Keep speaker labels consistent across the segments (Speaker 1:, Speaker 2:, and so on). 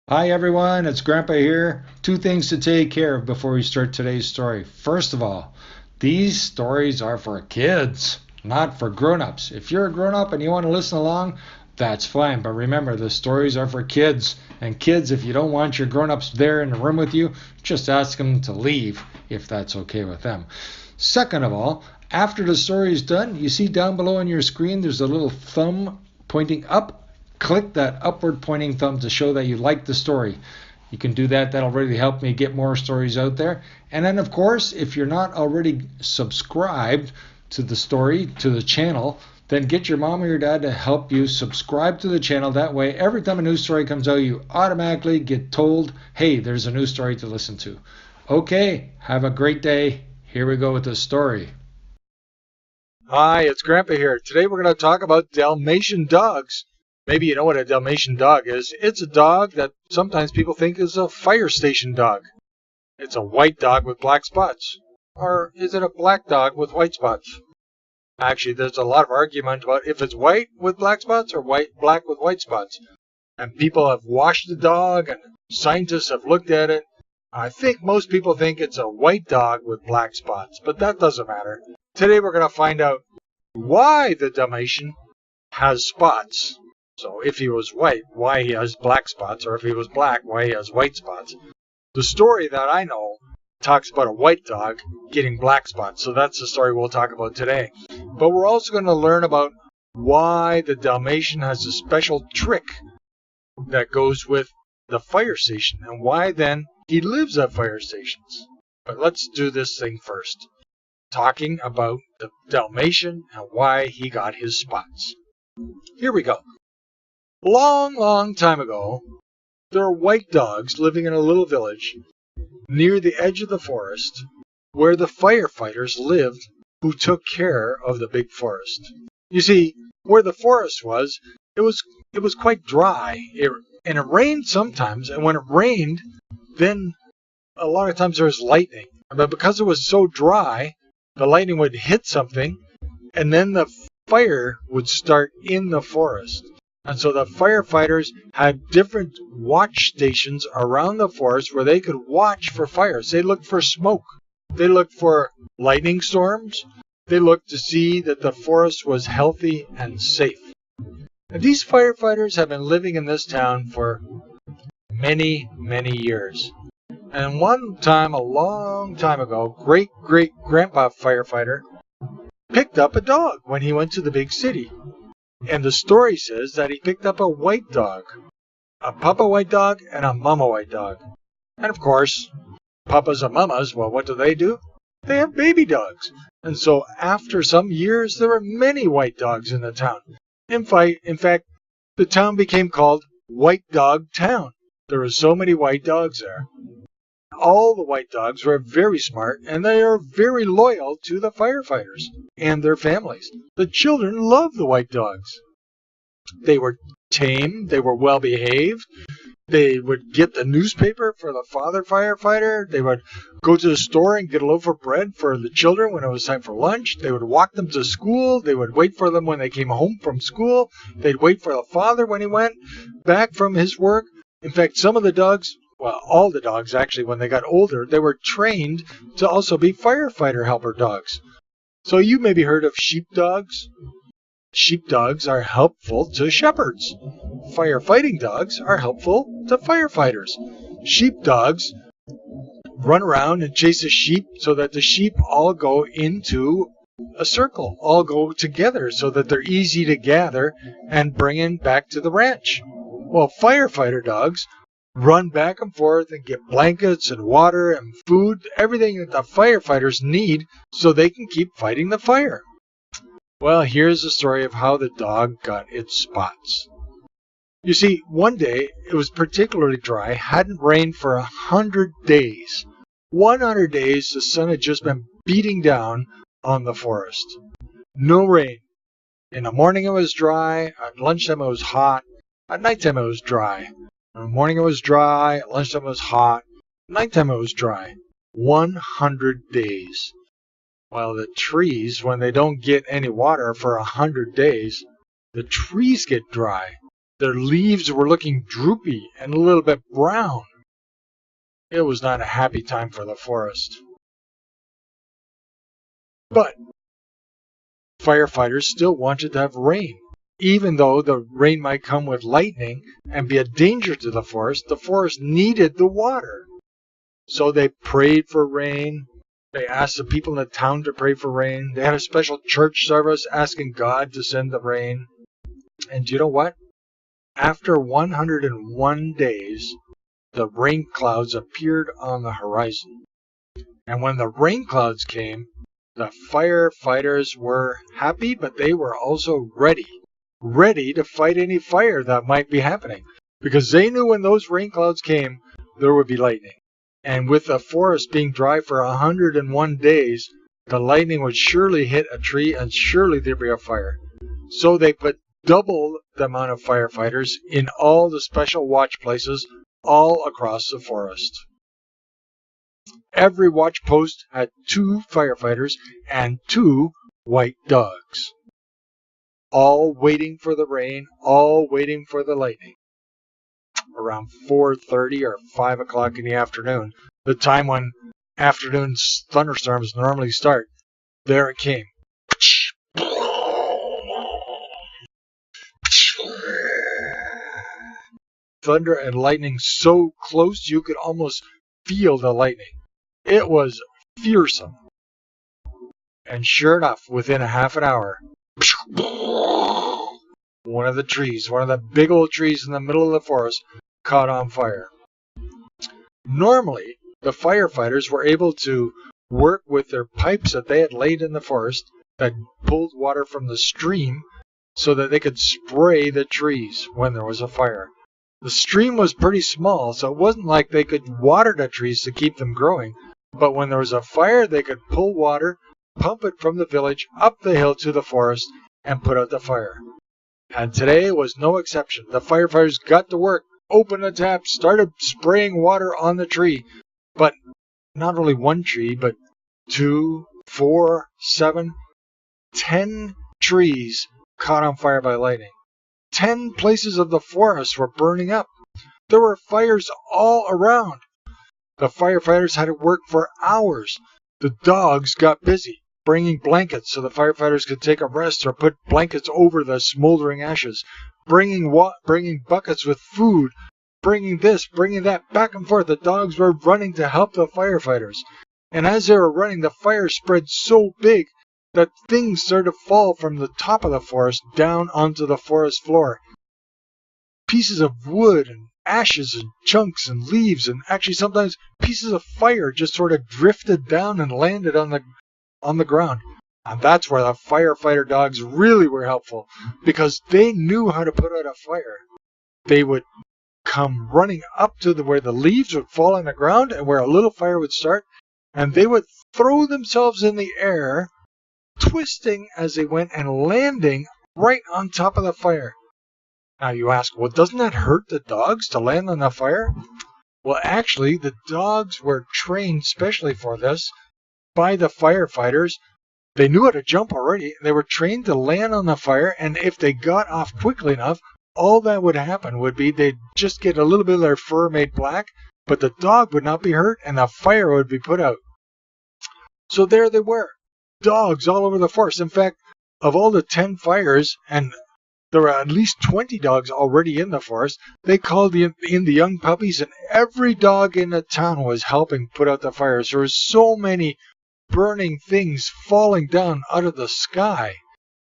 Speaker 1: Hi everyone, it's Grandpa here. Two things to take care of before we start today's story. First of all, these stories are for kids, not for grown-ups. If you're a grown-up and you want to listen along, that's fine. But remember, the stories are for kids. And kids, if you don't want your grown-ups there in the room with you, just ask them to leave if that's okay with them. Second of all, after the story is done, you see down below on your screen there's a little thumb pointing up. Click that upward pointing thumb to show that you like the story. You can do that. That'll really help me get more stories out there. And then, of course, if you're not already subscribed to the story, to the channel, then get your mom or your dad to help you subscribe to the channel. That way, every time a new story comes out, you automatically get told, hey, there's a new story to listen to. Okay, have a great day. Here we go with the story. Hi, it's Grandpa here. Today we're going to talk about Dalmatian dogs. Maybe you know what a Dalmatian dog is. It's a dog that sometimes people think is a fire station dog. It's a white dog with black spots. Or is it a black dog with white spots? Actually, there's a lot of argument about if it's white with black spots or black with white spots. And people have washed the dog and scientists have looked at it. I think most people think it's a white dog with black spots, but that doesn't matter. Today we're going to find out why the Dalmatian has spots. So if he was white, why he has black spots, or if he was black, why he has white spots. The story that I know talks about a white dog getting black spots, so that's the story we'll talk about today. But we're also going to learn about why the Dalmatian has a special trick that goes with the fire station, and why then he lives at fire stations. But let's do this thing first, talking about the Dalmatian and why he got his spots. Here we go. Long time ago, there were white dogs living in a little village near the edge of the forest where the firefighters lived who took care of the big forest. You see, where the forest was, it was quite dry, and it rained sometimes, and when it rained, then a lot of times there was lightning. But because it was so dry, the lightning would hit something, and then the fire would start in the forest. And so the firefighters had different watch stations around the forest where they could watch for fires. They looked for smoke. They looked for lightning storms. They looked to see that the forest was healthy and safe. And these firefighters have been living in this town for many years. And one time, a long time ago, great-great-grandpa firefighter picked up a dog when he went to the big city. And the story says that he picked up a white dog, a papa white dog and a mama white dog. And of course, papas and mamas, well, what do? They have baby dogs. And so after some years, there were many white dogs in the town. In fact, the town became called White Dog Town. There were so many white dogs there. All the white dogs were very smart, and they are very loyal to the firefighters and their families. The children loved the white dogs. They were tame, they were well behaved. They would get the newspaper for the father firefighter. They would go to the store and get a loaf of bread for the children when it was time for lunch. They would walk them to school. They would wait for them when they came home from school. They'd wait for the father when he went back from his work. In fact, some of the dogs, well, all the dogs actually, when they got older, they were trained to also be firefighter helper dogs. So you maybe heard of sheepdogs. Sheepdogs are helpful to shepherds. Firefighting dogs are helpful to firefighters. Sheepdogs run around and chase a sheep so that the sheep all go into a circle, all go together so that they're easy to gather and bring in back to the ranch. Well, firefighter dogs run back and forth and get blankets and water and food, everything that the firefighters need so they can keep fighting the fire. Well, here's the story of how the dog got its spots. You see, one day it was particularly dry, hadn't rained for 100 days. 100 days the sun had just been beating down on the forest. No rain. In the morning it was dry, at lunchtime it was hot, at nighttime it was dry. In the morning it was dry, at lunchtime it was hot, at nighttime it was dry. 100 days. Well, the trees, when they don't get any water for 100 days, the trees get dry. Their leaves were looking droopy and a little bit brown. It was not a happy time for the forest. But firefighters still wanted to have rain. Even though the rain might come with lightning and be a danger to the forest needed the water. So they prayed for rain. They asked the people in the town to pray for rain. They had a special church service asking God to send the rain. And do you know what? After 101 days, the rain clouds appeared on the horizon. And when the rain clouds came, the firefighters were happy, but they were also ready to fight any fire that might be happening. Because they knew when those rain clouds came, there would be lightning. And with the forest being dry for 101 days, the lightning would surely hit a tree and surely there'd be a fire. So they put double the amount of firefighters in all the special watch places all across the forest. Every watch post had 2 firefighters and 2 white dogs, all waiting for the rain, all waiting for the lightning. Around 4:30 or 5 o'clock in the afternoon, the time when afternoon thunderstorms normally start, there it came. Thunder and lightning so close you could almost feel the lightning. It was fearsome. And sure enough, within a half an hour, one of the big old trees in the middle of the forest, caught on fire. Normally, the firefighters were able to work with their pipes that they had laid in the forest that pulled water from the stream so that they could spray the trees when there was a fire. The stream was pretty small, so it wasn't like they could water the trees to keep them growing. But when there was a fire, they could pull water, pump it from the village up the hill to the forest, and put out the fire. And today was no exception. The firefighters got to work, opened the tap, started spraying water on the tree. But not only one tree, but 2, 4, 7, 10 trees caught on fire by lightning. 10 places of the forest were burning up. There were fires all around. The firefighters had to work for hours. The dogs got busy, bringing blankets so the firefighters could take a rest or put blankets over the smoldering ashes, bringing buckets with food, bringing this, bringing that, back and forth. The dogs were running to help the firefighters. And as they were running, the fire spread so big that things started to fall from the top of the forest down onto the forest floor. Pieces of wood and ashes and chunks and leaves, and actually sometimes pieces of fire just sort of drifted down and landed on the ground. And that's where the firefighter dogs really were helpful, because they knew how to put out a fire. They would come running up to where the leaves would fall on the ground and where a little fire would start, and they would throw themselves in the air, twisting as they went and landing right on top of the fire. Now you ask, well, doesn't that hurt the dogs to land on the fire? Well, actually, the dogs were trained specially for this by the firefighters. They knew how to jump already. They were trained to land on the fire, and if they got off quickly enough, all that would happen would be they'd just get a little bit of their fur made black, but the dog would not be hurt, and the fire would be put out. So there they were, dogs all over the forest. In fact, of all the 10 fires, and there were at least 20 dogs already in the forest, they called in the young puppies, and every dog in the town was helping put out the fires. There were so many burning things falling down out of the sky.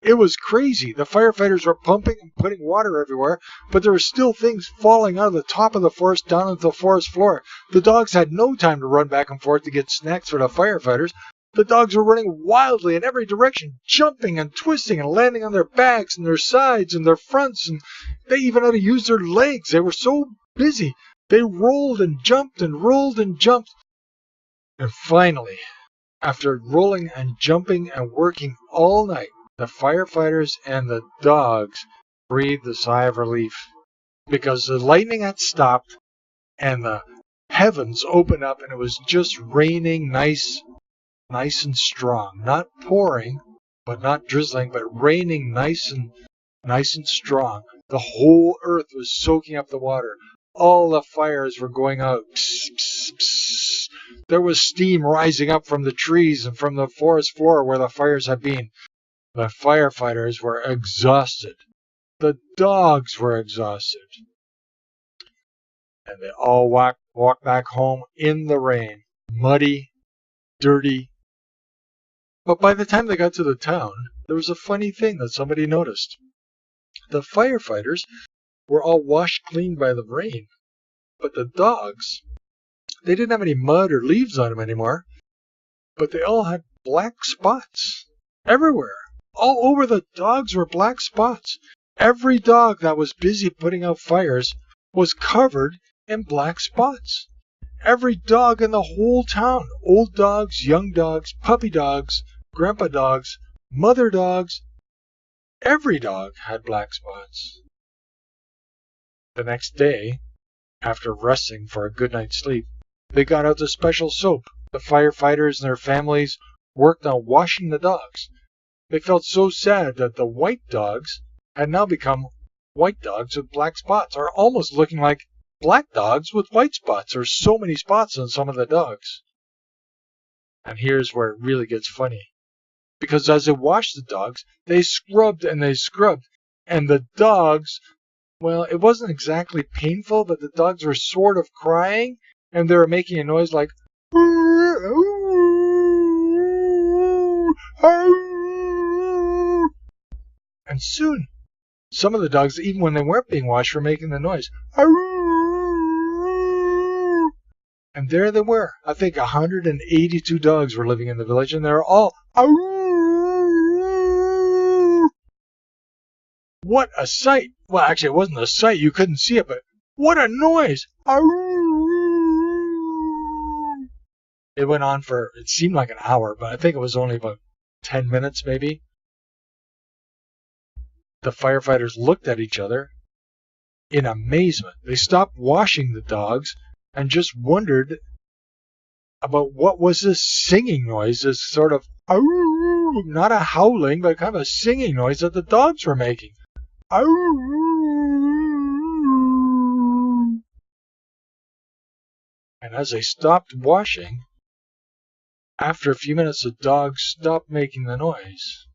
Speaker 1: It was crazy. The firefighters were pumping and putting water everywhere, but there were still things falling out of the top of the forest down into the forest floor. The dogs had no time to run back and forth to get snacks for the firefighters. The dogs were running wildly in every direction, jumping and twisting and landing on their backs and their sides and their fronts, and they even had to use their legs. They were so busy. They rolled and jumped and rolled and jumped. And finally, after rolling and jumping and working all night, the firefighters and the dogs breathed a sigh of relief, because the lightning had stopped and the heavens opened up, and it was just raining nice and strong. Not pouring, but not drizzling, but raining nice and strong. The whole earth was soaking up the water. All the fires were going out. Psst, psst, psst. There was steam rising up from the trees and from the forest floor where the fires had been. The firefighters were exhausted. The dogs were exhausted. And they all walked back home in the rain, muddy, dirty. But by the time they got to the town, there was a funny thing that somebody noticed. The firefighters were all washed clean by the rain, but the dogs, they didn't have any mud or leaves on them anymore, but they all had black spots everywhere. All over the dogs were black spots. Every dog that was busy putting out fires was covered in black spots. Every dog in the whole town, old dogs, young dogs, puppy dogs, grandpa dogs, mother dogs, every dog had black spots. The next day, after resting for a good night's sleep, they got out the special soap. The firefighters and their families worked on washing the dogs. They felt so sad that the white dogs had now become white dogs with black spots, or almost looking like black dogs with white spots. There's so many spots on some of the dogs. And here's where it really gets funny. Because as they washed the dogs, they scrubbed and they scrubbed. And the dogs, well, it wasn't exactly painful, but the dogs were sort of crying, and they were making a noise like, and soon, some of the dogs, even when they weren't being washed, were making the noise. And there they were. I think 182 dogs were living in the village, and they were all, what a sight. Well, actually, it wasn't a sight. You couldn't see it, but what a noise. It went on for, it seemed like an hour, but I think it was only about 10 minutes, maybe. The firefighters looked at each other in amazement. They stopped washing the dogs and just wondered about what was this singing noise, this sort of, not a howling, but kind of a singing noise that the dogs were making. And as they stopped washing, after a few minutes, the dogs stopped making the noise.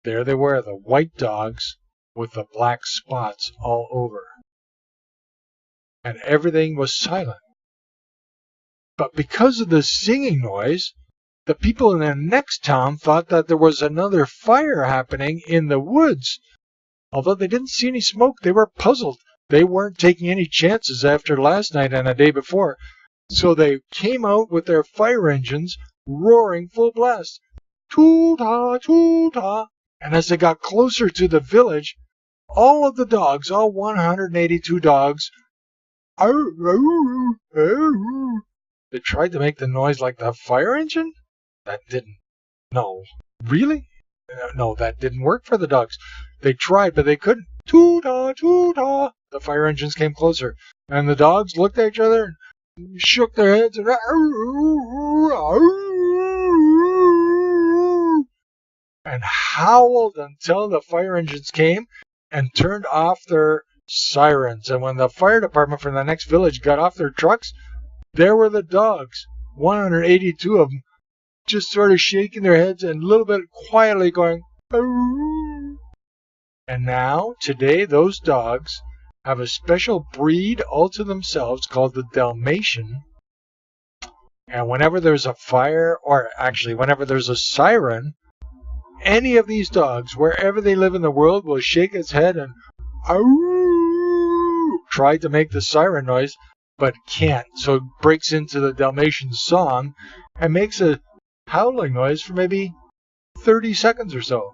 Speaker 1: There they were, the white dogs with the black spots all over. And everything was silent. But because of the singing noise, the people in the next town thought that there was another fire happening in the woods. Although they didn't see any smoke, they were puzzled. They weren't taking any chances after last night and the day before. So they came out with their fire engines roaring full blast. Toot-ta, toot-ta. And as they got closer to the village, all of the dogs, all 182 dogs, they tried to make the noise like the fire engine? That didn't. No. Really? No, that didn't work for the dogs. They tried, but they couldn't. Toot-ta, toot-ta. The fire engines came closer. And the dogs looked at each other and shook their heads and howled until the fire engines came and turned off their sirens. And when the fire department from the next village got off their trucks, there were the dogs, 182 of them, just sort of shaking their heads and a little bit quietly going, "Arr." And now, today, those dogs have a special breed all to themselves called the Dalmatian. And whenever there's a fire, or actually whenever there's a siren, any of these dogs, wherever they live in the world, will shake its head and try to make the siren noise, but can't. So it breaks into the Dalmatian song and makes a howling noise for maybe 30 seconds or so.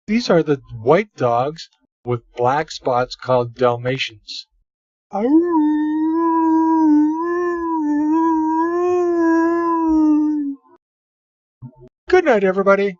Speaker 1: These are the white dogs with black spots called Dalmatians. Good night, everybody.